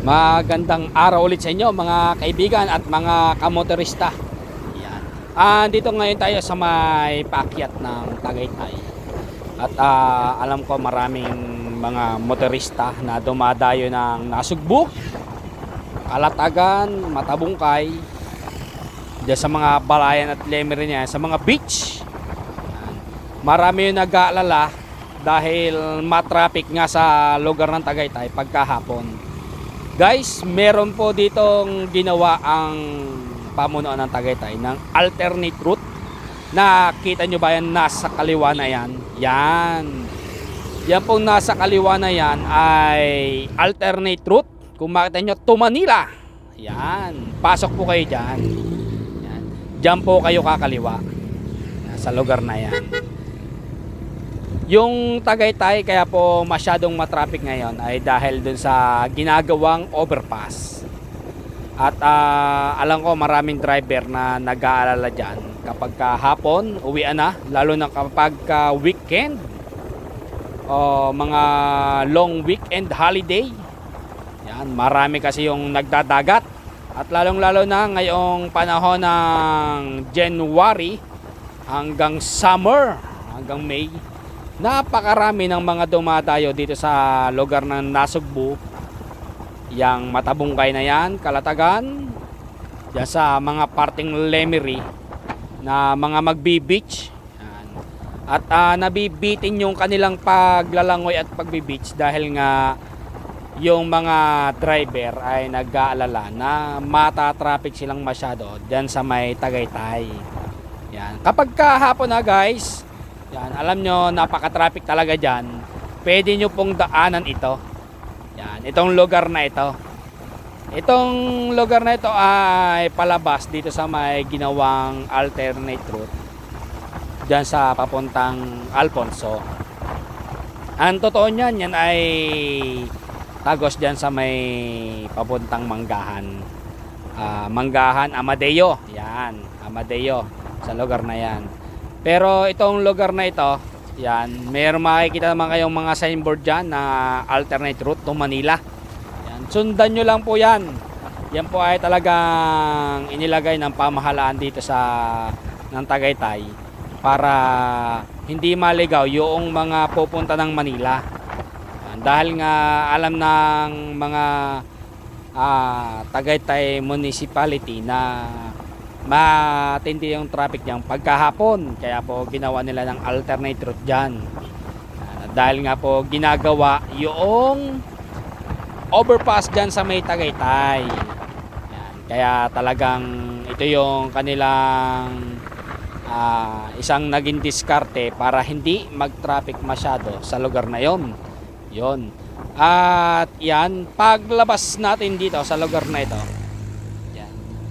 Magandang araw ulit sa inyo mga kaibigan at mga kamotorista. Yan. Dito ngayon tayo sa may paakyat ng Tagaytay. At alam ko maraming mga motorista na dumadayo ng Nasugbu, Kalatagan, Matabungkay, diyan sa mga balayan at lemery niya, sa mga beach. Yan. Marami yung nag-aalala dahil matraffic nga sa lugar ng Tagaytay pagkahapon. Guys, meron po ditong ginawa ang pamunuan ng Tagaytay ng alternate route. Nakita nyo ba yan nasa kaliwa na yan? Yan. Yan pong nasa kaliwa na yan ay alternate route. Kung makita nyo, to Manila. Yan. Pasok po kayo dyan. Yan. Dyan po kayo kakaliwa. Sa lugar na yan. Yung Tagaytay kaya po masyadong matraffic ngayon ay dahil dun sa ginagawang overpass. At alam ko maraming driver na nag-aalala dyan kapag hapon, uwian na, lalo na kapag weekend o mga long weekend holiday. Yan, marami kasi yung nagdadagat. At lalong lalo na ngayong panahon ng January hanggang summer, hanggang May. Napakarami ng mga dumadayo dito sa lugar ng Nasugbu. Yang Matabungkay na yan, Kalatagan, diyan sa mga parting lemery na mga magbi-beach. At nabibitin yung kanilang paglalangoy at pagbi-beach dahil nga yung mga driver ay nag-aalala na mata-traffic silang masyado diyan sa may Tagaytay. Yan. Kapag kahapon na guys, yan, alam nyo, napaka-traffic talaga dyan. Pwede nyo pong daanan ito. Yan, itong lugar na ito. Itong lugar na ito ay palabas dito sa may ginawang alternate route. Dyan sa papuntang Alfonso. Ang totoo niyan, yan ay tagos dyan sa may papuntang Manggahan. Manggahan, Amadeo. Yan, Amadeo. Sa lugar na yan. Pero itong lugar na ito, yan, mayroon makikita naman kayong mga signboard dyan na alternate route to Manila. Yan, sundan nyo lang po yan. Yan po ay talagang inilagay ng pamahalaan dito sa ng Tagaytay para hindi maligaw yung mga pupunta ng Manila. Yan, dahil nga alam ng mga Tagaytay Municipality na matindi yung traffic niyang pagkahapon, kaya po ginawa nila ng alternate route dyan. Dahil nga po ginagawa yung overpass dyan sa may Tagaytay. Yan. Kaya talagang ito yung kanilang isang naging diskarte para hindi mag-traffic masyado sa lugar na yon. Yon. At yan, paglabas natin dito sa lugar na ito,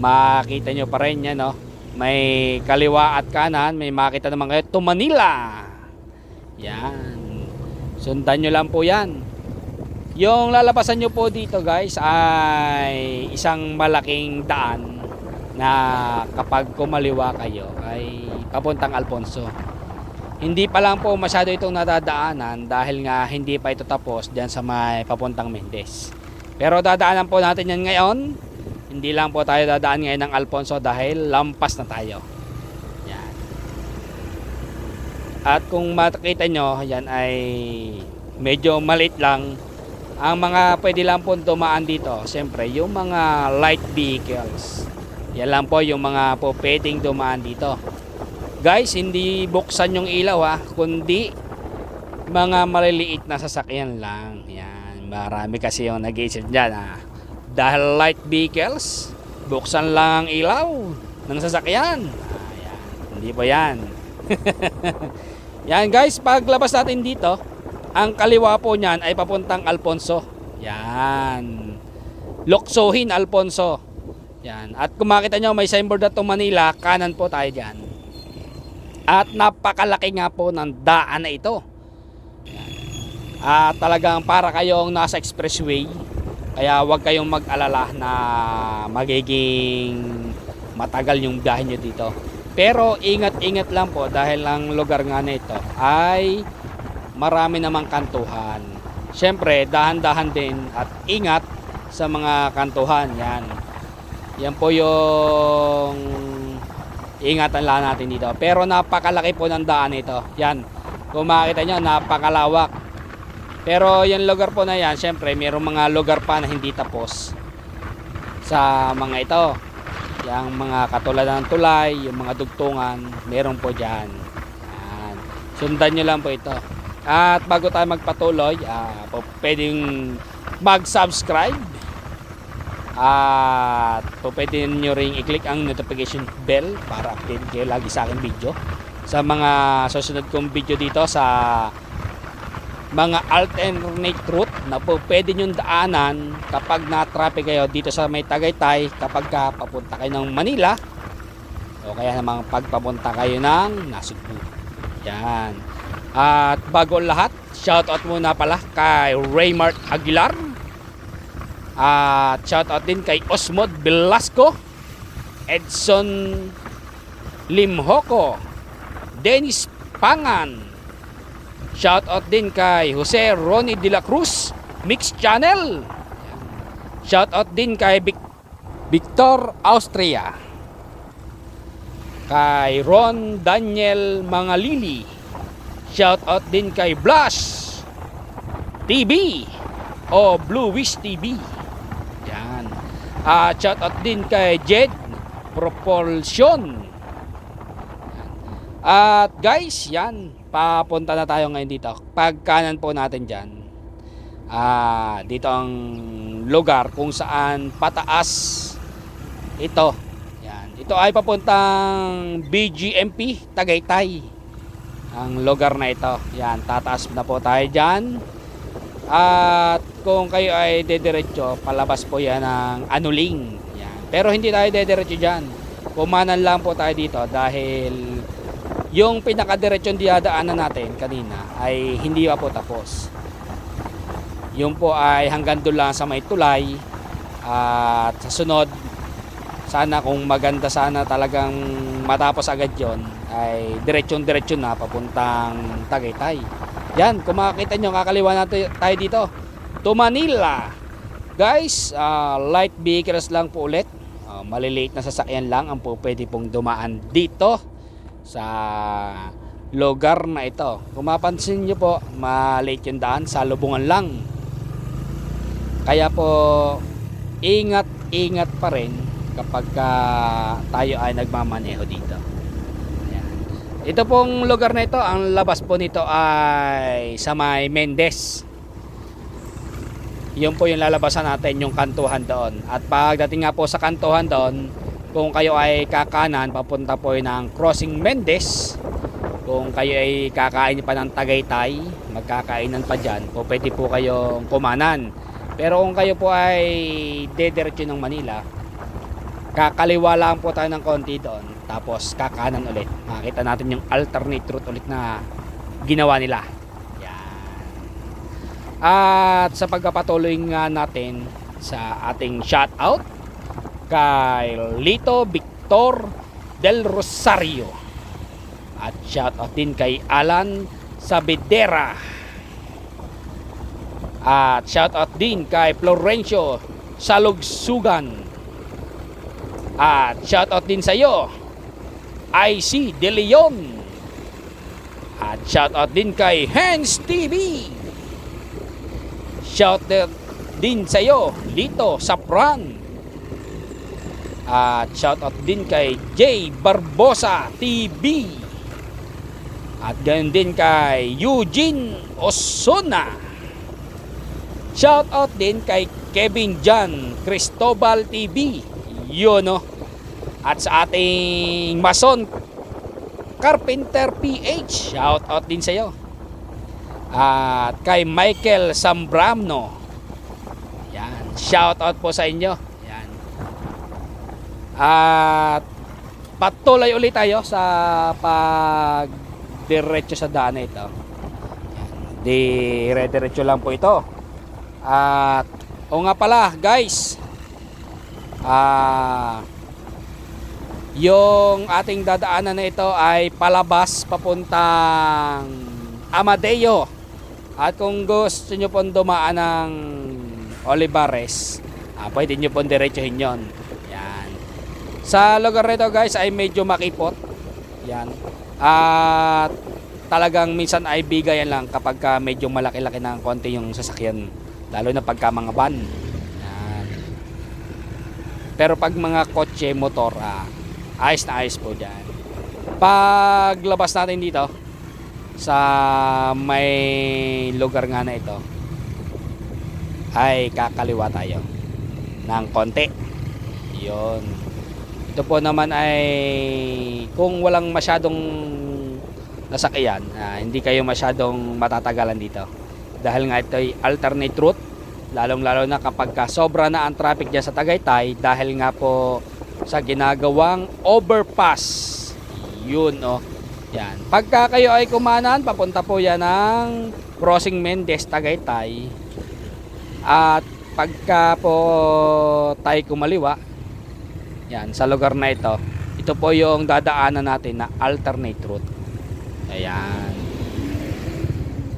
makita nyo pa rin yan, no? May kaliwa at kanan, may makita naman kayo to Manila. Yan, sundan nyo lang po yan. Yung lalabasan nyo po dito guys ay isang malaking daan na kapag kumaliwa kayo ay papuntang Alfonso. Hindi pa lang po masyado itong nadadaanan dahil nga hindi pa ito tapos dyan sa may papuntang Mendez. Pero dadaanan po natin yan ngayon. Hindi lang po tayo dadaan ngayon ng Alfonso dahil lampas na tayo. Yan. At kung makita nyo, yan ay medyo maliit lang. Ang mga pwede lang po dumaan dito, siyempre yung mga light vehicles. Yan lang po yung mga po pwedeng dumaan dito. Guys, hindi buksan yung ilaw kundi mga maliliit na sasakyan lang. Yan, marami kasi yung nag-iisip dyan dahil light vehicles, buksan lang ang ilaw ng sasakyan. Ayan. Hindi po yan. Yan guys, paglabas natin dito, ang kaliwa po niyan ay papuntang Alfonso. Yan. Loksohin Alfonso. Yan. At kung makita nyo may signboard na to Manila, kanan po tayo dyan. At napakalaki nga po ng daan na ito. Yan. At talagang para kayong nasa expressway. Kaya huwag kayong mag-alala na magiging matagal yung biyahe nyo dito. Pero ingat-ingat lang po dahil ang lugar nga na ito ay marami namang kantuhan. Siyempre, dahan-dahan din at ingat sa mga kantuhan. Yan. Yan po yung ingatan lang natin dito. Pero napakalaki po ng daan ito. Yan. Kung makikita nyo, napakalawak. Pero yung lugar po na yan, syempre, mayroong mga lugar pa na hindi tapos sa mga ito. Yung mga katulad ng tulay, yung mga dugtungan, meron po dyan. Yan. Sundan nyo lang po ito. At bago tayo magpatuloy, pwedeng mag-subscribe. At pwede nyo ring i-click ang notification bell para update kayo lagi sa aking video. Sa mga susunod kong video dito sa mga alternate route na po pwede nyo daanan kapag na-traffic kayo dito sa may Tagaytay kapag papunta kayo ng Manila o kaya namang pagpapunta kayo ng Nasugbu. Yan. At bago lahat, shoutout muna pala kay Raymart Aguilar. At shoutout din kay Osmod Velasco, Edson Limhoco, Dennis Pangan. Shoutout din kay Jose Ronnie de la Cruz, Mix Channel. Shoutout din kay Victor Austria, kay Ron Daniel Mangalili. Shoutout din kay Blush TV o Blue Wish TV. Yan. Shoutout din kay Jed Propulsion. At guys, yan, papunta na tayo ngayon dito. Pag kanan po natin dyan, dito ang lugar kung saan pataas ito. Yan. Ito ay papuntang BGMP Tagaytay. Ang lugar na ito. Yan, tataas na po tayo dyan. At kung kayo ay dediretso, palabas po yan ng Anuling. Yan. Pero hindi tayo dediretso dyan. Kumanan lang po tayo dito dahil yung pinakadiretsyon diyadaanan natin kanina ay hindi pa po tapos. Yung po ay hanggang doon lang sa may tulay. At sa sunod, sana kung maganda sana talagang matapos agad yon ay diretsyon na papuntang Tagaytay. Yan, kung makakita nyo, kakaliwa natin tayo dito to Manila. Guys, light vehicles lang po ulit. Maliliit na sasakyan lang ang po pwede pong dumaan dito sa lugar na ito. Kung mapansin nyo po, maliit yung daan, sa lubungan lang. Kaya po, ingat pa rin kapag tayo ay nagmamaneho dito. Ayan. Ito pong lugar na ito, ang labas po nito ay sa may Mendez. Yun po yung lalabasan natin, yung kantuhan doon. At pagdating nga po sa kantuhan doon, kung kayo ay kakanan, papunta po yun ng Crossing Mendez. Kung kayo ay kakain pa ng Tagaytay, magkakainan pa dyan, po pwede po kayong kumanan. Pero kung kayo po ay dediretso ng Manila, kakaliwa lang po tayo ng konti doon, tapos kakanan ulit. Makikita natin yung alternate route ulit na ginawa nila. At sa pagpapatuloy nga natin sa ating shoutout kay Lito Victor Del Rosario, at shoutout din kay Alan Sabidera, at shoutout din kay Florencio Salugsugan, at shoutout din sa iyo IC De Leon, at shoutout din kay Hans TV. Shout din sa iyo Lito Sapran. At shout out din kay J Barbosa TV. At ganoon din kay Eugene Osuna. Shout out din kay Kevin John Cristobal TV. Yun, no? At sa ating Mason Carpenter PH, shout out din sa iyo. At kay Michael Sambramno, yan, shout out po sa inyo. Yan. At patuloy ulit tayo sa pagdiretso sa daan na ito. Yan. Dire-diretso lang po ito. At o nga pala guys, yung ating dadaanan na ito ay palabas papuntang Amadeo. At kung gusto nyo pong dumaan ng Olivares, Pwede nyo pong diretsuhin yon. Yan. Sa lugar nito guys ay medyo makipot. Yan. At talagang minsan ay bigayan lang kapag medyo malaki-laki ng konti yung sasakyan. Lalo na pagka mga van. Yan. Pero pag mga kotse, motor, ayos na ayos po dyan. Paglabas natin dito sa may lugar nga na ito ay kakaliwa tayo ng konti. Yun. Ito po naman ay kung walang masyadong nasakyan, hindi kayo masyadong matatagalan dito. Dahil nga ito ay alternate route, lalong-lalo na kapag sobra na ang traffic dyan sa Tagaytay dahil nga po sa ginagawang overpass. Yun, oh. Yan. Pagka kayo ay kumanan, papunta po yan ng Crossing Mendez, Tagaytay. At pagka po tayo kumaliwa, yan, sa lugar na ito, ito po yung dadaanan natin na alternate route. Ayan.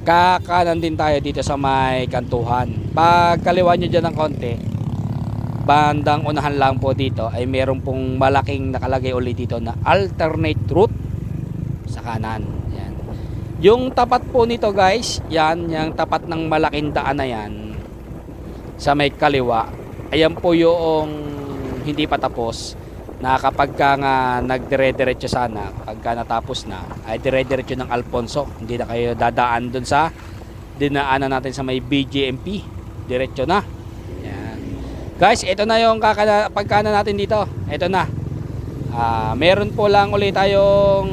Kakanan din tayo dito sa may kantuhan. Pag kaliwa nyo dyan ng konti, bandang unahan lang po dito ay meron pong malaking nakalagay ulit dito na alternate route sa kanan. Yan. Yung tapat po nito guys, yan, yung tapat ng malaking daan na yan sa may kaliwa, ayan po yung hindi pa tapos na kapag ka nga nagdire-diretso sana, pagka natapos na ay dire-diretso ng Alfonso, hindi na kayo dadaan dun sa dinaanan natin sa may BGMP, diretso na. Yan. Guys, ito na yung pagkana natin dito, ito na. Meron po lang ulit tayong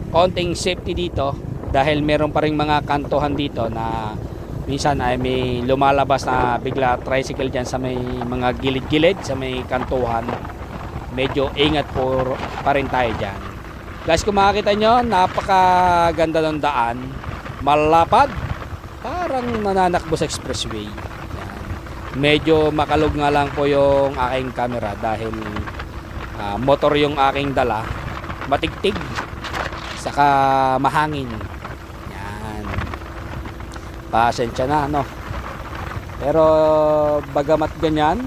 konting safety dito dahil meron pa rin mga kantuhan dito na minsan ay may lumalabas na bigla tricycle dyan sa may mga gilid-gilid sa may kantuhan. Medyo ingat po pa rin tayo dyan. Guys, kung makikita nyo, napakaganda ng daan, malapad, parang nananakbo sa expressway. Yan. Medyo makalog nga lang po yung aking camera dahil motor yung aking dala, matigtig, saka mahangin. Yan. Pasensya na, no? Pero bagamat ganyan,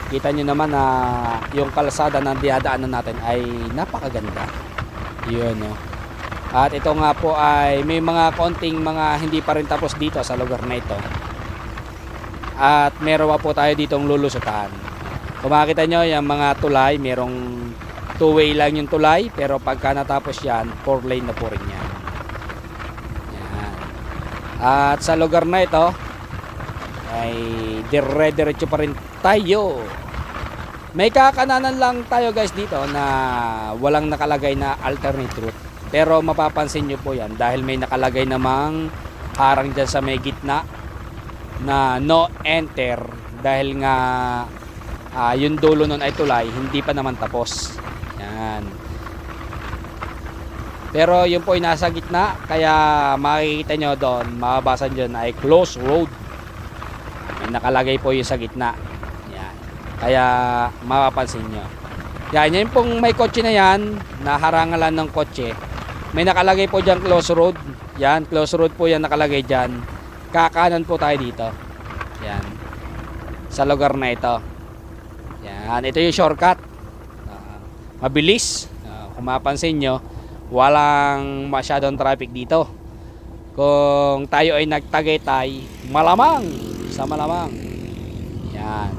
kita nyo naman na yung kalsada na diadaanan natin ay napakaganda. Yun, no? At ito nga po ay may mga konting mga hindi pa rin tapos dito sa lugar na ito. At meron po tayo ditong lulusutan. Kung makikita nyo yung mga tulay, merong 2-way lang yung tulay, pero pagka natapos yan, 4 lane na po rin yan. Yan. At sa lugar na ito ay dire-diretso pa rin tayo. May kakananan lang tayo guys dito na walang nakalagay na alternate route. Pero mapapansin nyo po yan dahil may nakalagay namang harang dyan sa may gitna na no enter. Dahil nga yung dulo nun ay tulay, hindi pa naman tapos. Yan. Pero yun po ay nasa gitna, kaya makikita nyo doon, mababasa dyan ay close road. May nakalagay po yung sa gitna. Yan. Kaya mapapansin nyo. Yan, yun pong may kotse na yan, naharangalan ng kotse. May nakalagay po dyan close road. Yan, close road po yan nakalagay dyan. Kakanan po tayo dito. Yan. Sa lugar na ito. Yan, ito yung shortcut. Mabilis. Kung mapapansin nyo, walang masyadong traffic dito. Kung tayo ay nagtagaytay, malamang sa malamang. Yan.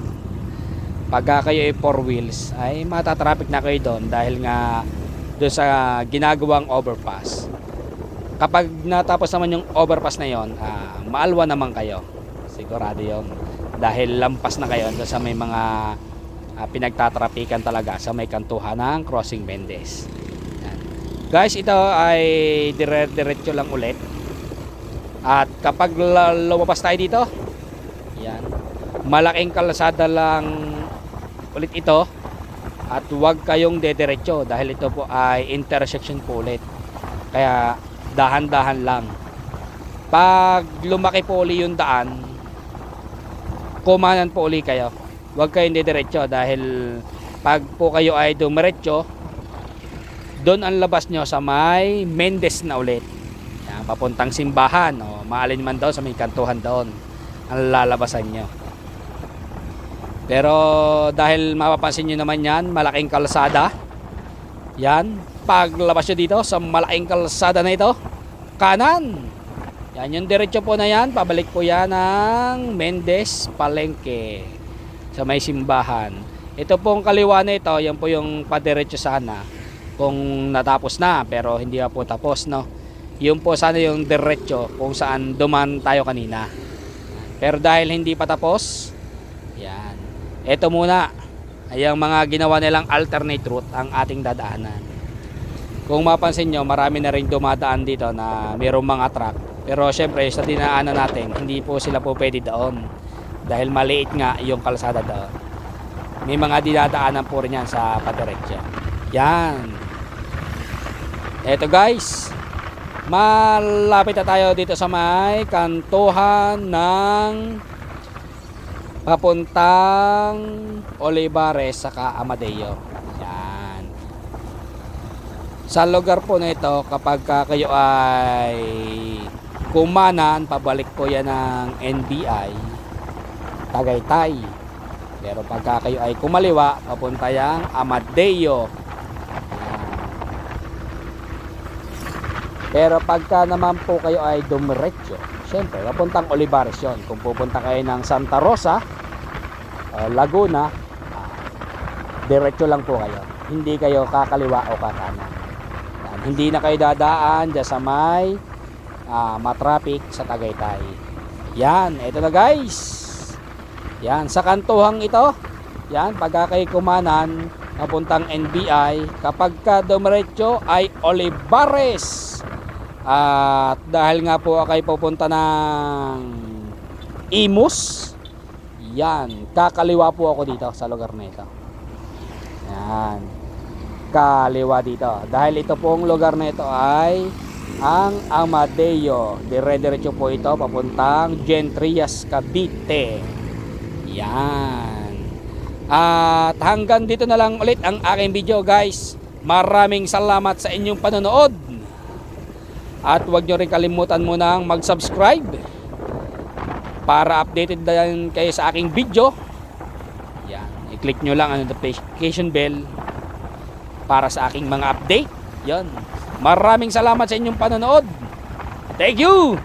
Pagka kayo ay 4 wheels ay matatraffic na kayo doon dahil nga doon sa ginagawang overpass. Kapag natapos naman yung overpass na yon, maalwa naman kayo. Sigurado yon. Dahil lampas na kayo doon sa may mga pinagtatrapikan talaga sa may kantuhan ng Crossing Mendez. Yan. Guys, ito ay dire-diretso lang ulit. At kapag lumabas tayo dito, yan, malaking kalsada lang ulit ito. At huwag kayong dediretso dahil ito po ay intersection po ulit. Kaya dahan-dahan lang. Pag lumaki po uli yung daan, kumanan po uli kayo. Huwag kayong dediretso dahil pag po kayo ay dumiretso, doon ang labas nyo sa may Mendez na ulit. Yan, papuntang simbahan o maalin man daw sa may kantuhan doon ang lalabasan nyo. Pero dahil mapapansin nyo naman yan, malaking kalsada. Yan, paglabas nyo dito sa malaking kalsada na ito, kanan. Yan, yung diretso po na yan, pabalik po yan ng Mendez Palengke sa may simbahan. Ito pong kaliwa na ito, yan po yung padiretso sana kung natapos na, pero hindi pa po tapos, no. Yun po sana yung diretso kung saan duman tayo kanina. Pero dahil hindi pa tapos, yan. Ito muna ay ang mga ginawa nilang alternate route ang ating dadaanan. Kung mapansin nyo, marami na rin dumadaan dito na mayroong mga truck. Pero syempre sa dinaanan natin, hindi po sila po pwede doon. Dahil maliit nga yung kalsada doon. May mga dinadaanan po rin yan sa padiretso. Yan. Ito guys. Malapit na tayo dito sa may kantuhan ng papuntang Olivares saka Amadeo. Yan. Sa lugar po na ito, kapag kayo ay kumanan, pabalik po yan ng NBI Tagaytay. Pero pagka kayo ay kumaliwa, papunta yang Amadeo. Pero pagka naman po kayo ay dumiretso, syempre papuntang Olivares yun. Kung pupunta kayo ng Santa Rosa, Laguna, diretso lang po kayo. Hindi kayo kakaliwa o kakanan. Yan. Hindi na kayo dadaan dyan sa may matraffic sa Tagaytay. Yan, ito na guys. Yan, sa kantuhang ito, yan, pagka kayo kumanan, papuntang NBI, kapag ka dumiretso ay Olivares. At dahil nga po kayo pupunta ng Imus, yan, kakaliwa po ako dito sa lugar na ito. Yan, kaliwa dito. Dahil ito pong lugar na ito ay ang Amadeo. Dire-diretso po ito papuntang Gentrias, Cavite. Yan. At hanggang dito na lang ulit ang aking video guys. Maraming salamat sa inyong panonood. At huwag nyo rin kalimutan munang mag-subscribe para updated din kayo sa aking video. Yan. I-click nyo lang ang notification bell para sa aking mga update. Yan. Maraming salamat sa inyong panonood. Thank you!